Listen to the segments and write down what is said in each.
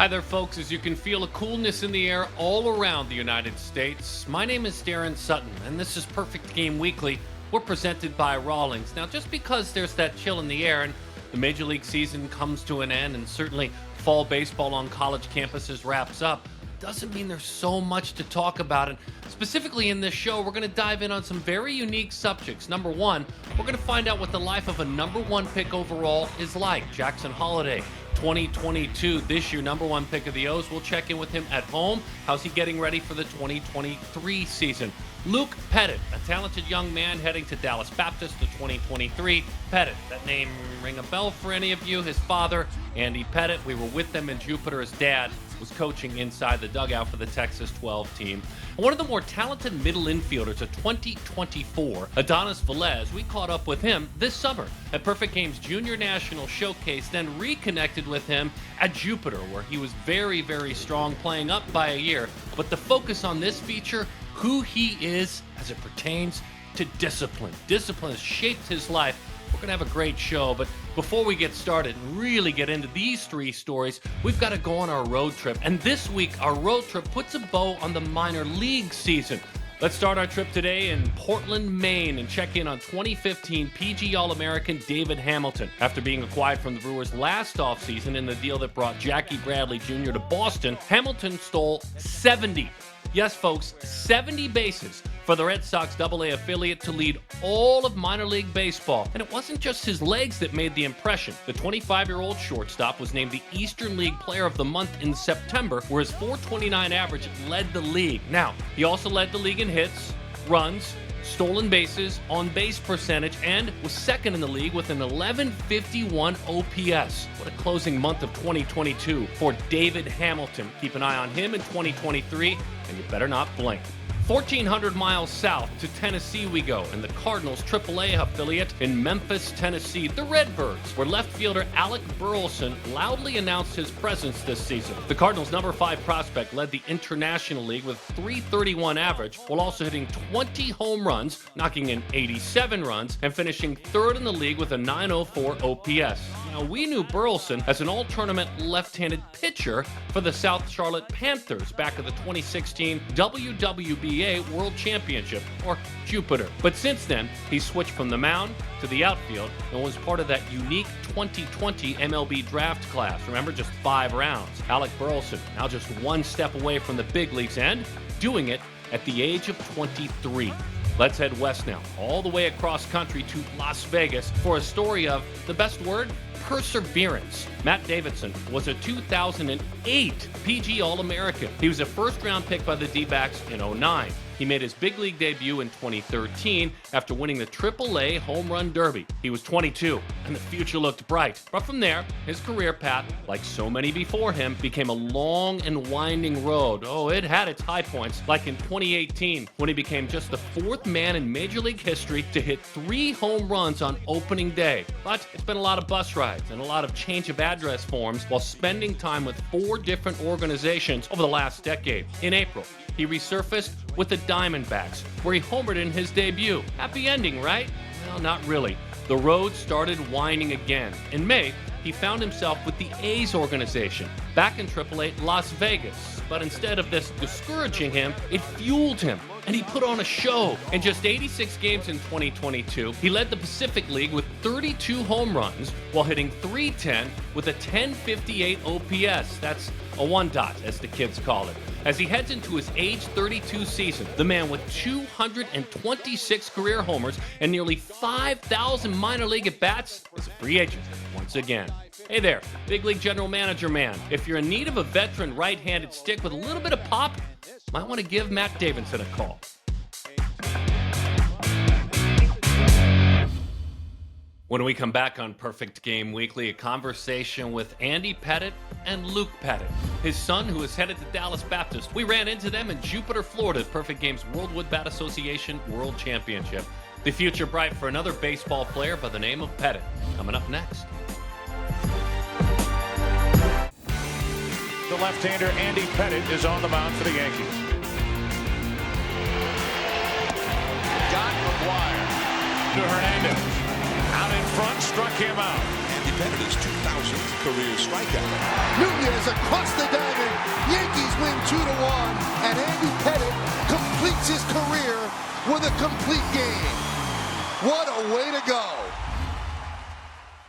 Hi there, folks. As you can feel a coolness in the air all around the United States, my name is Darren Sutton, and this is Perfect Game Weekly. We're presented by Rawlings. Now, just because there's that chill in the air and the Major League season comes to an end, and certainly fall baseball on college campuses wraps up, doesn't mean there's so much to talk about. And specifically in this show, we're going to dive in on some very unique subjects. Number one, we're going to find out what the life of a number one pick overall is like. Jackson Holliday, 2022, this year, number one pick of the O's. We'll check in with him at home. How's he getting ready for the 2023 season? Luke Pettitte, a talented young man heading to Dallas Baptist to 2023. Pettitte, that name ring a bell for any of you? His father, Andy Pettitte, we were with them in Jupiter. His dad was coaching inside the dugout for the Texas 12 team. And one of the more talented middle infielders of 2024, Adonis Velez, we caught up with him this summer at Perfect Game's Junior National Showcase, then reconnected with him at Jupiter, where he was very, very strong, playing up by a year. But the focus on this feature, who he is as it pertains to discipline. Discipline has shaped his life. We're going to have a great show, but before we get started and really get into these three stories, we've got to go on our road trip. And this week, our road trip puts a bow on the minor league season. Let's start our trip today in Portland, Maine, and check in on 2015 PG All-American David Hamilton. After being acquired from the Brewers last offseason in the deal that brought Jackie Bradley Jr. to Boston, Hamilton stole 70. Yes, folks, 70 bases for the Red Sox AA affiliate to lead all of minor league baseball. And it wasn't just his legs that made the impression. The 25-year-old shortstop was named the Eastern League Player of the Month in September, where his .429 average led the league. Now, he also led the league in hits, runs, stolen bases, on-base percentage, and was second in the league with an 1151 OPS. What a closing month of 2022 for David Hamilton. Keep an eye on him in 2023, and you better not blink. 1,400 miles south to Tennessee we go, and the Cardinals' AAA affiliate in Memphis, Tennessee, the Redbirds, where left fielder Alec Burleson loudly announced his presence this season. The Cardinals' number 5 prospect led the International League with .331 average, while also hitting 20 home runs, knocking in 87 runs, and finishing third in the league with a .904 OPS. Now, we knew Burleson as an all-tournament left-handed pitcher for the South Charlotte Panthers back at the 2016 WWBA World Championship, or Jupiter. But since then, he switched from the mound to the outfield and was part of that unique 2020 MLB draft class. Remember, just 5 rounds. Alec Burleson now just one step away from the big leagues and doing it at the age of 23. Let's head west now, all the way across country to Las Vegas for a story of, the best word, perseverance. Matt Davidson was a 2008 PG All-American. He was a first-round pick by the D-backs in 2009. He made his big league debut in 2013 after winning the AAA Home Run Derby. He was 22, and the future looked bright. But from there, his career path, like so many before him, became a long and winding road. Oh, it had its high points, like in 2018, when he became just the 4th man in Major League history to hit 3 home runs on opening day. But it's been a lot of bus rides and a lot of change of address forms while spending time with 4 different organizations over the last decade. In April, he resurfaced with the Diamondbacks, where he homered in his debut. Happy ending, right? Well, not really. The road started winding again. In May, he found himself with the A's organization, back in AAA Las Vegas. But instead of this discouraging him, it fueled him, and he put on a show. In just 86 games in 2022, he led the Pacific League with 32 home runs while hitting .310 with a 1058 OPS. That's a one dot, as the kids call it. As he heads into his age 32 season, the man with 226 career homers and nearly 5,000 minor league at-bats is a free agent once again. Hey there, big league general manager man. If you're in need of a veteran right-handed stick with a little bit of pop, might want to give Matt Davidson a call. When we come back on Perfect Game Weekly, a conversation with Andy Pettitte and Luke Pettitte, his son who is headed to Dallas Baptist. We ran into them in Jupiter, Florida at Perfect Game's World Wood Bat Association World Championship. The future bright for another baseball player by the name of Pettitte. Coming up next. The left-hander Andy Pettitte is on the mound for the Yankees. Got McGuire to Hernandez. Out in front, struck him out. Pettitte his 2000th career strikeout. Nunez across the diamond. Yankees win 2-1, and Andy Pettitte completes his career with a complete game. What a way to go.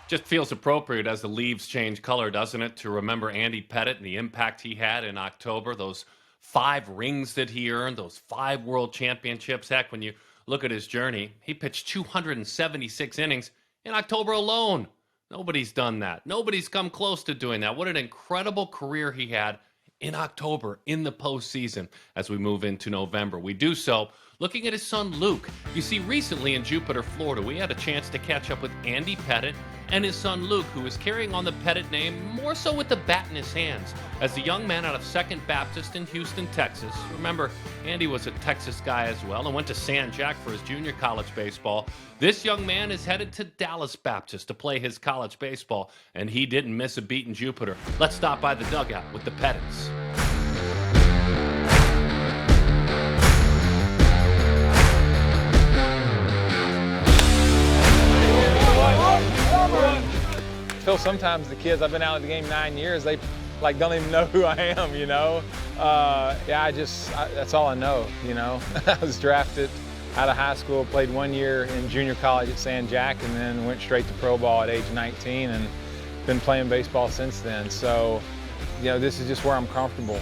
Just feels appropriate as the leaves change color, doesn't it, to remember Andy Pettitte and the impact he had in October, those 5 rings that he earned, those 5 world championships. Heck, when you look at his journey, he pitched 276 innings in October alone. Nobody's done that. Nobody's come close to doing that. What an incredible career he had in October, in the postseason. As we move into November, we do so looking at his son Luke. You see, recently in Jupiter, Florida, we had a chance to catch up with Andy Pettitte and his son Luke, who is carrying on the Pettitte name more so with the bat in his hands as the young man out of Second Baptist in Houston, Texas. Remember, Andy was a Texas guy as well and went to San Jac for his junior college baseball. This young man is headed to Dallas Baptist to play his college baseball, and he didn't miss a beat in Jupiter. Let's stop by the dugout with the Pettittes. I feel sometimes the kids, I've been out of the game 9 years, they like don't even know who I am, you know. That's all I know, you know. I was drafted out of high school, played 1 year in junior college at San Jac, and then went straight to pro ball at age 19 and been playing baseball since then. So, you know, this is just where I'm comfortable.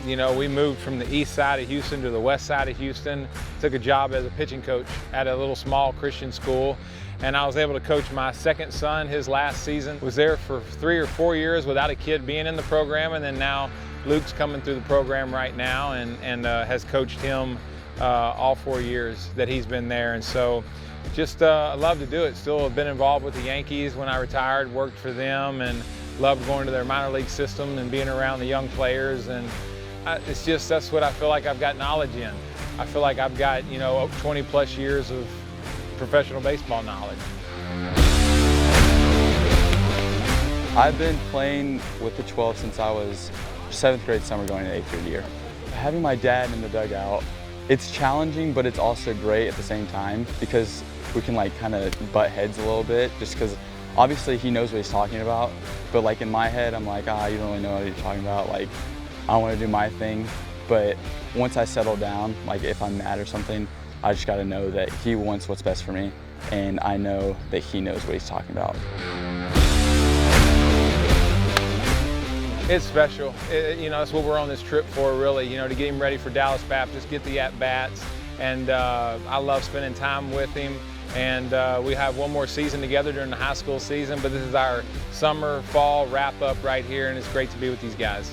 You know, we moved from the east side of Houston to the west side of Houston, took a job as a pitching coach at a little small Christian school, and I was able to coach my second son. His last season was there for 3 or 4 years without a kid being in the program, and then now Luke's coming through the program right now and has coached him all 4 years that he's been there. And so just I love to do it. Still have been involved with the Yankees when I retired, worked for them, and loved going to their minor league system and being around the young players. And it's just, that's what I feel like I've got knowledge in. I feel like I've got, you know, 20 plus years of professional baseball knowledge. I've been playing with the 12 since I was 7th grade summer going into 8th grade year. Having my dad in the dugout, it's challenging, but it's also great at the same time because we can like kind of butt heads a little bit just because obviously he knows what he's talking about, but like in my head I'm like, you don't really know what you're talking about, like I want to do my thing. But once I settle down, like if I'm mad or something, I just got to know that he wants what's best for me, and I know that he knows what he's talking about. It's special. You know, that's what we're on this trip for, really, you know, to get him ready for Dallas Baptist, get the at-bats, and I love spending time with him. And we have one more season together during the high school season, but this is our summer, fall wrap-up right here, and it's great to be with these guys.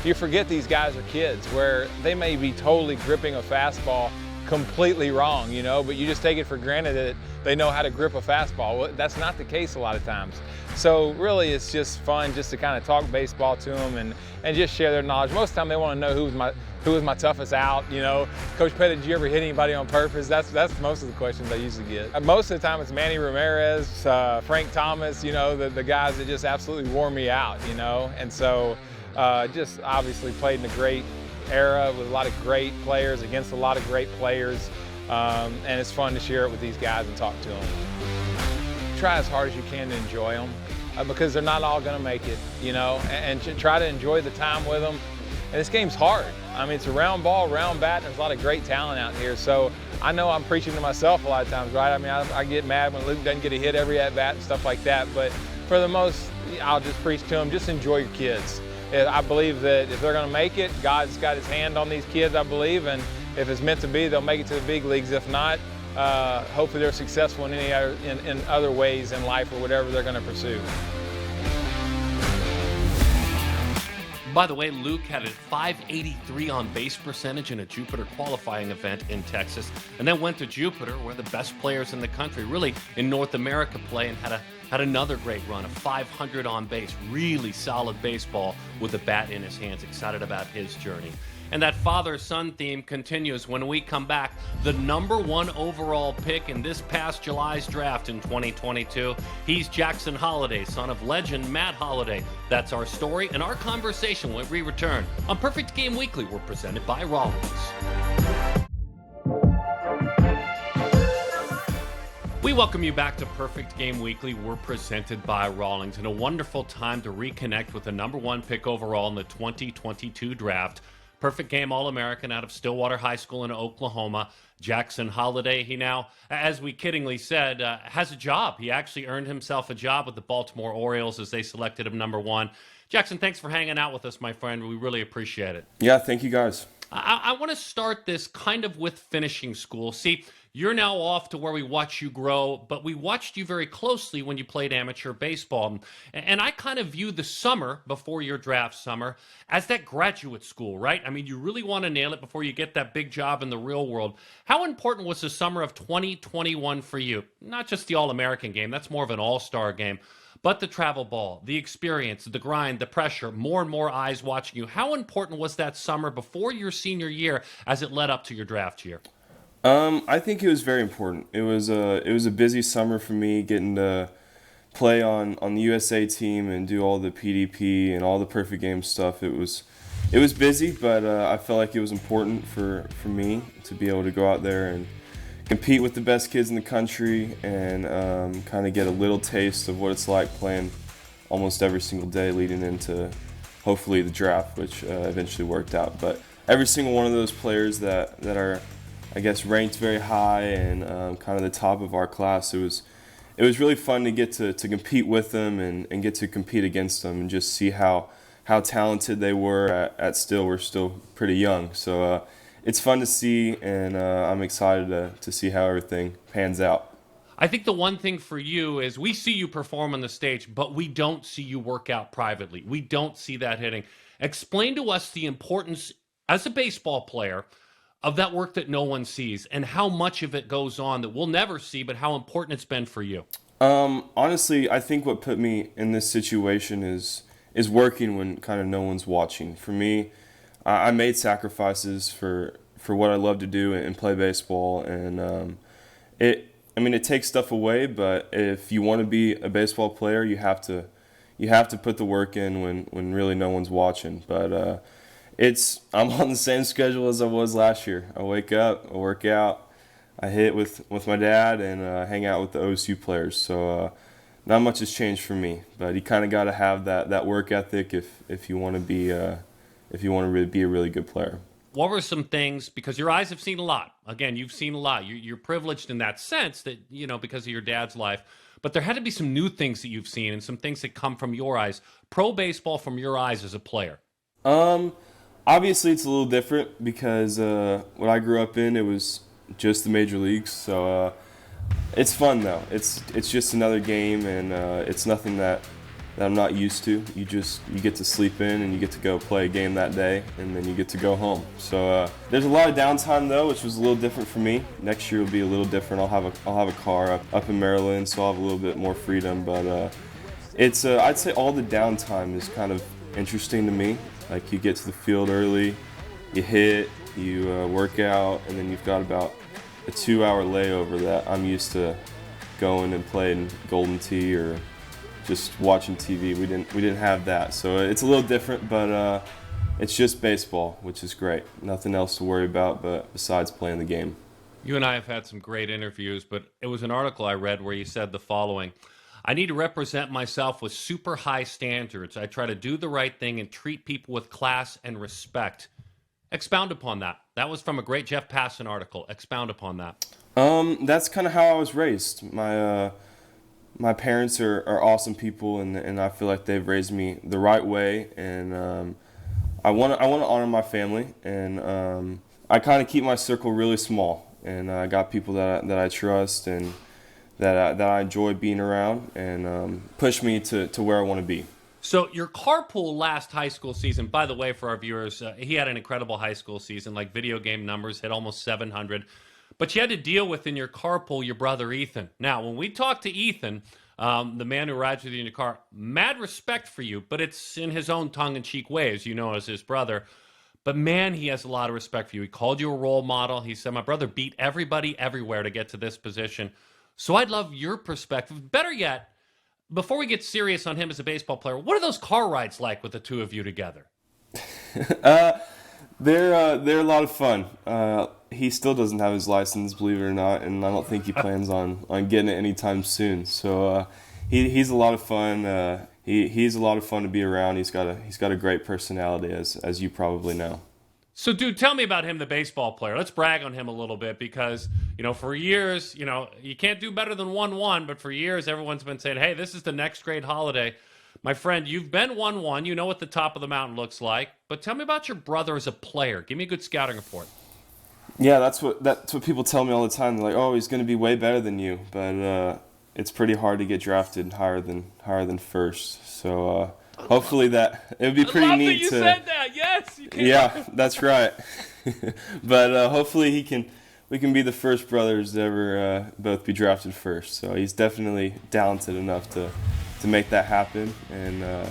You forget these guys are kids, where they may be totally gripping a fastball completely wrong, you know, but you just take it for granted that they know how to grip a fastball. Well, that's not the case a lot of times. So really it's just fun just to kind of talk baseball to them and just share their knowledge. Most of the time they want to know who was my toughest out, you know. Coach Pettitte, did you ever hit anybody on purpose? That's most of the questions I usually get. Most of the time it's Manny Ramirez, Frank Thomas, you know, the guys that just absolutely wore me out, you know. And so just obviously played in a great era with a lot of great players against a lot of great players, and it's fun to share it with these guys and talk to them. Try as hard as you can to enjoy them because they're not all going to make it, you know, and try to enjoy the time with them. And this game's hard. I mean, it's a round ball, round bat, and there's a lot of great talent out here. So I know I'm preaching to myself a lot of times, right? I mean, I get mad when Luke doesn't get a hit every at bat and stuff like that, but for the most, I'll just preach to them, just enjoy your kids. I believe that if they're going to make it, God's got his hand on these kids, I believe, and if it's meant to be, they'll make it to the big leagues. If not, hopefully they're successful in other ways in life or whatever they're going to pursue. By the way, Luke had a .583 on base percentage in a Jupiter qualifying event in Texas, and then went to Jupiter, where the best players in the country, really in North America, play, and had another great run, a .500 on base. Really solid baseball with the bat in his hands. Excited about his journey. And that father-son theme continues when we come back. The #1 overall pick in this past July's draft in 2022. He's Jackson Holliday, son of legend Matt Holliday. That's our story and our conversation when we return on Perfect Game Weekly. We're presented by Rawlings. We welcome you back to Perfect Game Weekly. We're presented by Rawlings, and a wonderful time to reconnect with the number one pick overall in the 2022 draft. Perfect Game All-American out of Stillwater High School in Oklahoma, Jackson Holliday. He now, as we kiddingly said, has a job. He actually earned himself a job with the Baltimore Orioles as they selected him number one. Jackson, thanks for hanging out with us, my friend. We really appreciate it. Yeah, thank you guys. I want to start this kind of with finishing school. See, you're now off to where we watch you grow, but we watched you very closely when you played amateur baseball. And I kind of view the summer before your draft summer as that graduate school, right? I mean, you really want to nail it before you get that big job in the real world. How important was the summer of 2021 for you? Not just the All-American game, that's more of an all-star game, but the travel ball, the experience, the grind, the pressure, more and more eyes watching you. How important was that summer before your senior year as it led up to your draft year? I think it was very important. It was a busy summer for me, getting to play on the USA team and do all the PDP and all the perfect game stuff. It was busy, but I felt like it was important for me to be able to go out there and compete with the best kids in the country and kind of get a little taste of what it's like playing almost every single day leading into hopefully the draft, which eventually worked out. But every single one of those players that are, I guess, ranked very high and kind of the top of our class, it was really fun to get to compete with them and get to compete against them and just see how talented they were at still. We're still pretty young, so it's fun to see, and I'm excited to see how everything pans out. I think the one thing for you is we see you perform on the stage, but we don't see you work out privately. We don't see that hitting. Explain to us the importance as a baseball player of that work that no one sees and how much of it goes on that we'll never see, but how important it's been for you. Honestly, I think what put me in this situation is working when kind of no one's watching. For me, I made sacrifices for what I love to do and play baseball, and it takes stuff away, but if you want to be a baseball player, you have to put the work in when really no one's watching. But I'm on the same schedule as I was last year. I wake up, I work out, I hit with my dad, and hang out with the OSU players. So not much has changed for me, but you kind of got to have that work ethic if you want to really be a really good player. What were some things, because your eyes have seen a lot. Again, you've seen a lot. You're privileged in that sense that, because of your dad's life. But there had to be some new things that you've seen and some things that come from your eyes. Pro baseball from your eyes as a player. Obviously, it's a little different because what I grew up in, it was just the major leagues. So it's fun, though. It's just another game, and it's nothing that I'm not used to. You get to sleep in, and you get to go play a game that day, and then you get to go home. So there's a lot of downtime, though, which was a little different for me. Next year will be a little different. I'll have a car up in Maryland, so I'll have a little bit more freedom. But it's I'd say all the downtime is kind of interesting to me. Like, you get to the field early, you hit, you work out, and then you've got about a 2-hour layover that I'm used to going and playing Golden Tee or just watching TV. We didn't have that, so it's a little different, but it's just baseball, which is great. Nothing else to worry about but besides playing the game. You and I have had some great interviews, but it was an article I read where you said the following: I need to represent myself with super high standards. I try to do the right thing and treat people with class and respect. Expound upon that. That was from a great Jeff Passan article. Expound upon that. That's kind of how I was raised. My parents are awesome people, and I feel like they've raised me the right way. And I want to honor my family, and I kind of keep my circle really small. And I got people that I trust and that I enjoy being around, and push me to where I want to be. So your carpool last high school season, by the way, for our viewers, he had an incredible high school season, like video game numbers, hit almost 700. But you had to deal with in your carpool your brother Ethan. Now, when we talk to Ethan, the man who rides with you in your car, mad respect for you, but it's in his own tongue-in-cheek way, as you know, as his brother. But man, he has a lot of respect for you. He called you a role model. He said, my brother beat everybody everywhere to get to this position. So I'd love your perspective. Better yet, before we get serious on him as a baseball player, what are those car rides like with the two of you together? They're a lot of fun. he still doesn't have his license, believe it or not, and I don't think he plans on getting it anytime soon. So he's a lot of fun. He's a lot of fun to be around. He's got a great personality, as you probably know. So, dude, tell me about him, the baseball player. Let's brag on him a little bit because, for years, you can't do better than 1-1, but for years everyone's been saying, hey, this is the next great Holliday. My friend, you've been 1-1. You know what the top of the mountain looks like. But tell me about your brother as a player. Give me a good scouting report. Yeah, that's what people tell me all the time. They're like, oh, he's going to be way better than you. But it's pretty hard to get drafted higher than first. So hopefully it would be pretty neat that you said that. Yes. Yeah, that's right. But hopefully we can be the first brothers to ever both be drafted first. So he's definitely talented enough to make that happen, and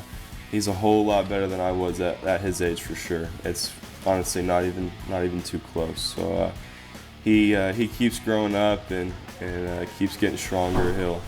he's a whole lot better than I was at his age for sure. It's honestly not even too close. So he keeps growing up and keeps getting stronger.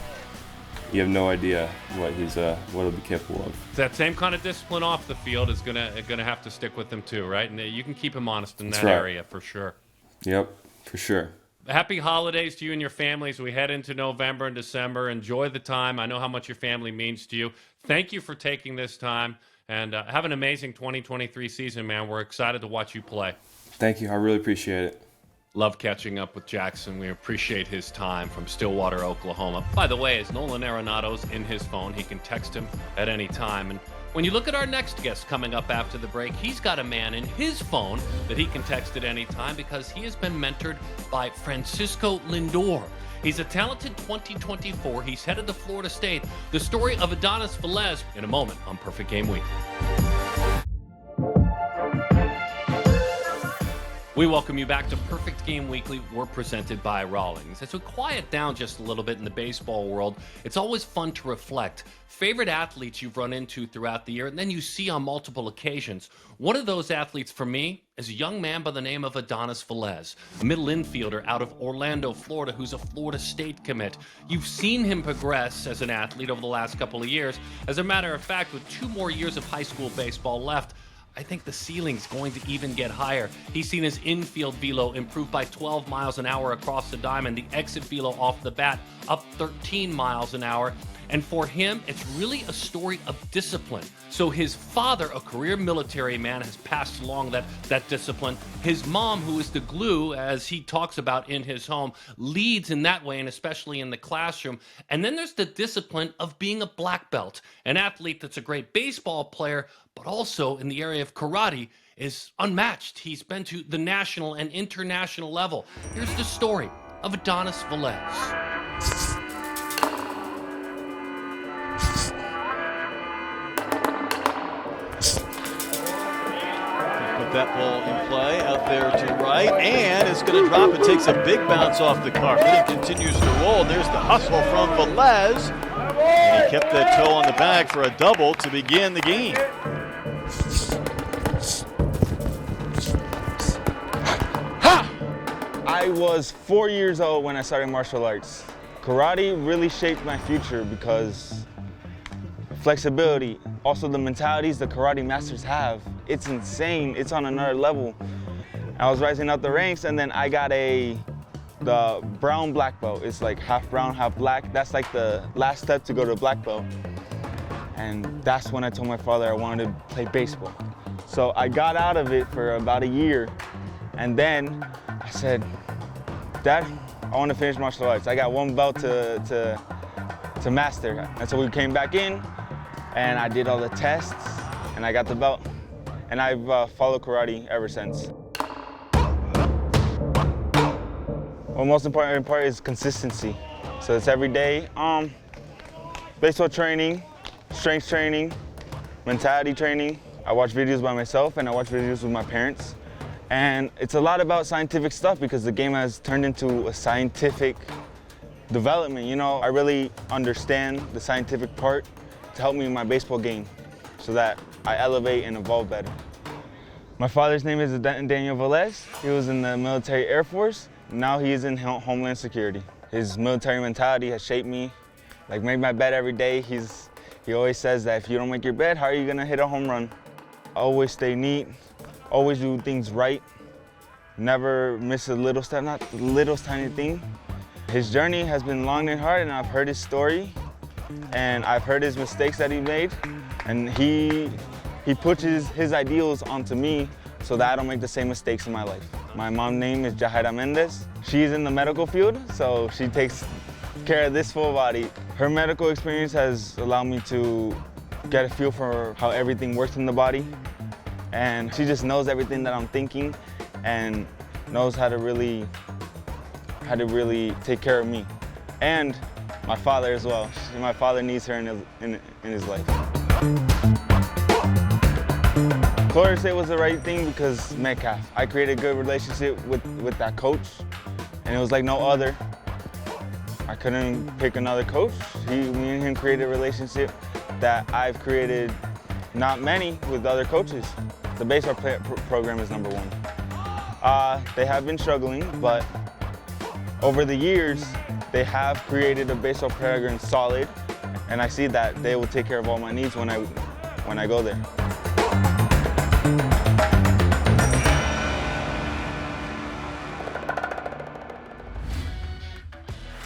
You have no idea what he'll be capable of. That same kind of discipline off the field is gonna have to stick with him too, right? And you can keep him honest in that area for sure. Yep, for sure. Happy holidays to you and your family as we head into November and December. Enjoy the time. I know how much your family means to you. Thank you for taking this time, and have an amazing 2023 season, man. We're excited to watch you play. Thank you. I really appreciate it. Love catching up with Jackson. We appreciate his time from Stillwater, Oklahoma. By the way, as Nolan Arenado's in his phone, he can text him at any time. And when you look at our next guest coming up after the break, he's got a man in his phone that he can text at any time because he has been mentored by Francisco Lindor. He's a talented 2024. He's headed to Florida State. The story of Adonis Velez in a moment on Perfect Game Week. We welcome you back to Perfect Game Weekly. We're presented by Rawlings. As we quiet down just a little bit in the baseball world, it's always fun to reflect. Favorite athletes you've run into throughout the year, and then you see on multiple occasions. One of those athletes for me is a young man by the name of Adonis Velez, a middle infielder out of Orlando, Florida, who's a Florida State commit. You've seen him progress as an athlete over the last couple of years. As a matter of fact, with 2 more years of high school baseball left, I think the ceiling's going to even get higher. He's seen his infield velo improve by 12 miles an hour across the diamond, the exit velo off the bat up 13 miles an hour. And for him, it's really a story of discipline. So his father, a career military man, has passed along that discipline. His mom, who is the glue, as he talks about in his home, leads in that way, and especially in the classroom. And then there's the discipline of being a black belt, an athlete that's a great baseball player, but also in the area of karate is unmatched. He's been to the national and international level. Here's the story of Adonis Velez. That ball in play out there to right, and it's going to drop. It takes a big bounce off the carpet and continues to roll. There's the hustle from Velez, and he kept that toe on the bag for a double to begin the game. I was 4 years old when I started martial arts. Karate really shaped my future because flexibility, also the mentalities the karate masters have, it's insane. It's on another level. I was rising up the ranks, and then I got the brown black belt. It's like half brown, half black. That's like the last step to go to black belt. And that's when I told my father I wanted to play baseball. So I got out of it for about a year, and then I said, Dad, I want to finish martial arts. I got 1 belt to master. And so we came back in, and I did all the tests, and I got the belt. And I've followed karate ever since. Well, most important part is consistency. So it's every day. Baseball training, strength training, mentality training. I watch videos by myself, and I watch videos with my parents. And it's a lot about scientific stuff because the game has turned into a scientific development. I really understand the scientific part to help me in my baseball game so that I elevate and evolve better. My father's name is Daniel Velez. He was in the military Air Force. Now he is in Homeland Security. His military mentality has shaped me. Like, make my bed every day. He always says that if you don't make your bed, how are you gonna hit a home run? Always stay neat, always do things right, never miss a little step, not the littlest tiny thing. His journey has been long and hard, and I've heard his story, and I've heard his mistakes that he made, and he pushes his ideals onto me so that I don't make the same mistakes in my life. My mom's name is Jahaira Mendez. She's in the medical field, so she takes care of this full body. Her medical experience has allowed me to get a feel for how everything works in the body, and she just knows everything that I'm thinking and knows how to really take care of me. And my father as well. My father needs her in his life. Florida State was the right thing because Metcalf. I created a good relationship with that coach, and it was like no other. I couldn't pick another coach. Me and him created a relationship that I've created not many with other coaches. The baseball program is number one. They have been struggling, but over the years, they have created a baseball program solid, and I see that they will take care of all my needs when I go there.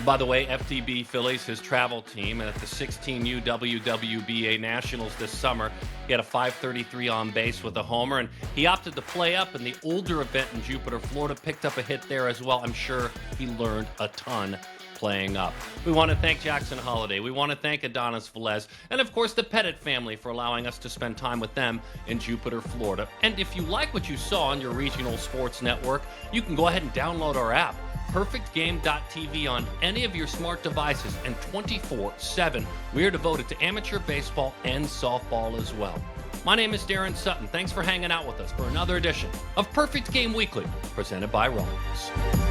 By the way, FTB Phillies, his travel team, and at the 16U WWBA Nationals this summer, he had a .533 on base with a homer, and he opted to play up in the older event in Jupiter, Florida, picked up a hit there as well. I'm sure he learned a ton playing up. We want to thank Jackson Holliday. We want to thank Adonis Velez, and of course the Pettitte family for allowing us to spend time with them in Jupiter, Florida. And if you like what you saw on your regional sports network, you can go ahead and download our app, perfectgame.tv, on any of your smart devices, and 24/7 we're devoted to amateur baseball and softball as well. My name is Darren Sutton. Thanks for hanging out with us for another edition of Perfect Game Weekly, presented by Rawlings.